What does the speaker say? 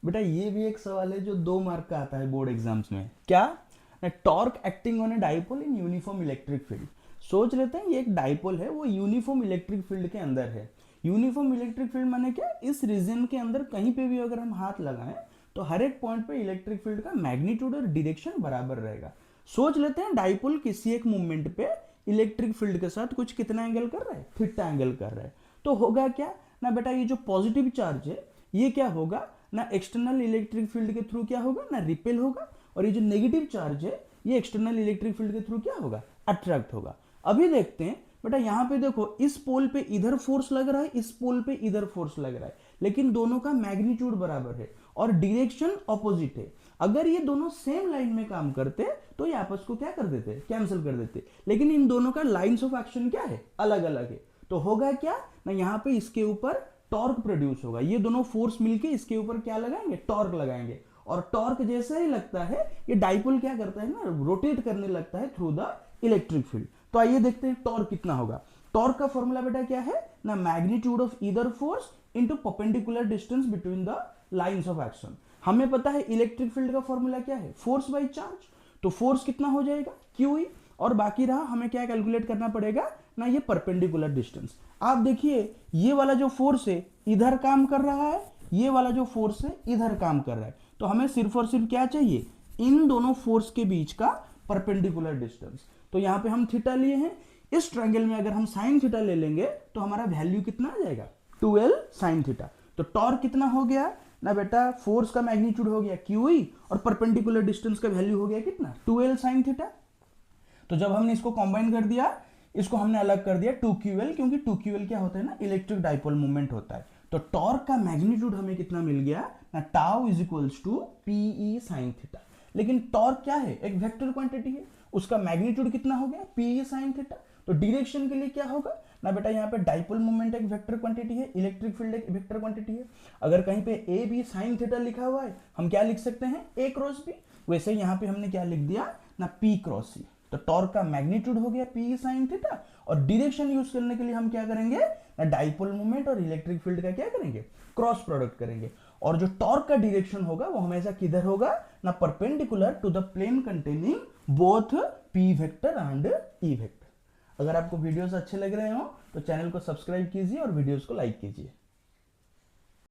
बेटा ये भी एक सवाल है जो 2 मार्क का आता है बोर्ड एग्जाम्स में। क्या? Torque acting on a dipole in uniform electric field. सोच लेते हैं ये एक डाइपोल है, वो यूनिफॉर्म इलेक्ट्रिक फील्ड के अंदर है। यूनिफॉर्म इलेक्ट्रिक फील्ड माने क्या? इस रीजन के अंदर कहीं पे भी अगर हम हाथ लगाएं तो हर एक पॉइंट पे इलेक्ट्रिक फील्ड का मैग्नीट्यूड और डायरेक्शन बराबर रहेगा। सोच लेते हैं डाइपोल किसी एक मूवमेंट पे इलेक्ट्रिक फील्ड के साथ कुछ कितना एंगल कर रहा है, थीटा एंगल कर रहा है। तो होगा क्या ना बेटा, ये जो पॉजिटिव चार्ज है ये क्या होगा ना, एक्सटर्नल इलेक्ट्रिक फील्ड के थ्रू क्या होगा ना, रिपेल होगा। और ये जो नेगेटिव चार्ज है ये एक्सटर्नल इलेक्ट्रिक फील्ड के थ्रू क्या होगा, अट्रैक्ट होगा। अभी देखते हैं बेटा, यहाँ पे देखो इस पोल पे इधर फोर्स लग रहा है, इस पोल पे इधर फोर्स लग रहा है, लेकिन दोनों का मैग्नीट्यूड बराबर है और डायरेक्शन ऑपोजिट है। अगर ये दोनों सेम लाइन में काम करते तो ये आपस को क्या कर देते, कैंसिल कर देते। लेकिन इन दोनों का लाइंस ऑफ एक्शन क्या है, अलग अलग है। तो होगा क्या ना, यहाँ पे इसके ऊपर टॉर्क प्रोड्यूस होगा, ये दोनों फोर्स मिलके इसके ऊपर क्या लगाएंगे, टॉर्क लगाएंगे। और टॉर्क जैसा ही लगता है ये डाइपोल क्या करता है ना, रोटेट करने लगता है थ्रू द इलेक्ट्रिक फील्ड। तो आइए देखते हैं टॉर्क कितना होगा। टॉर्क का फॉर्मूला बेटा क्या है ना, magnitude of either force into perpendicular distance between the lines of action. हमें पता है इलेक्ट्रिक फील्ड का फॉर्मूला क्या है, फोर्स बाई चार्ज। तो फोर्स कितना हो जाएगा, क्यू ई, और बाकी रहा हमें क्या कैलकुलेट करना पड़ेगा ना, ये परपेंडिकुलर डिस्टेंस। आप देखिए ये वाला जो फोर्स है इधर काम कर रहा है, ये वाला जो फोर्स है इधर काम कर रहा है। तो हमें सिर्फ और सिर्फ क्या चाहिए, इन दोनों फोर्स के बीच का परपेंडिकुलर डिस्टेंस। तो यहाँ पे हम थीटा लिए हैं, इस ट्रायंगल में अगर हम साइन थीटा ले लेंगे तो हमारा वैल्यू कितना आ जाएगा, 2l साइन थीटा। तो टॉर्क कितना हो गया ना बेटा, फोर्स का मैग्नीट्यूड हो गया QE और परपेंडिकुलर डिस्टेंस का वैल्यू हो गया कितना, 2l साइन थीटा। तो जब हमने इसको कंबाइन कर दिया, इसको हमने अलग कर दिया 2QL, क्योंकि 2QL क्या होता है ना, इलेक्ट्रिक डाइपोल मूवमेंट होता है। तो टॉर्क का मैग्नीट्यूड हमें कितना मिल गया ना, tau is equals to PE sine theta. लेकिन टॉर्क क्या है, एक वेक्टर क्वांटिटी है, उसका मैग्नीट्यूड कितना हो गया, PE साइन थीटा। तो डायरेक्शन के लिए क्या होगा ना बेटा, यहाँ पे डाइपोल मूवमेंट एक वेक्टर क्वांटिटी है, इलेक्ट्रिक फील्ड एक वेक्टर क्वांटिटी है। अगर कहीं पे ए बी साइन थीटा लिखा हुआ है, हम क्या लिख सकते हैं, ए क्रॉस बी। वैसे यहाँ पे हमने क्या लिख दिया ना, P क्रॉस सी। तो टॉर्क का मैग्नीट्यूड हो गया PE साइन थीटा, और डायरेक्शन यूज करने के लिए हम क्या करेंगे ना, डाइपोल मूवमेंट और इलेक्ट्रिक फील्ड का क्या करेंगे, क्रॉस प्रोडक्ट करेंगे। और जो टॉर्क का डायरेक्शन होगा वो हमेशा किधर होगा ना, perpendicular to the plane containing both P vector and E vector. अगर आपको वीडियोस अच्छे लग रहे हो तो चैनल को सब्सक्राइब कीजिए और वीडियोस को लाइक कीजिए।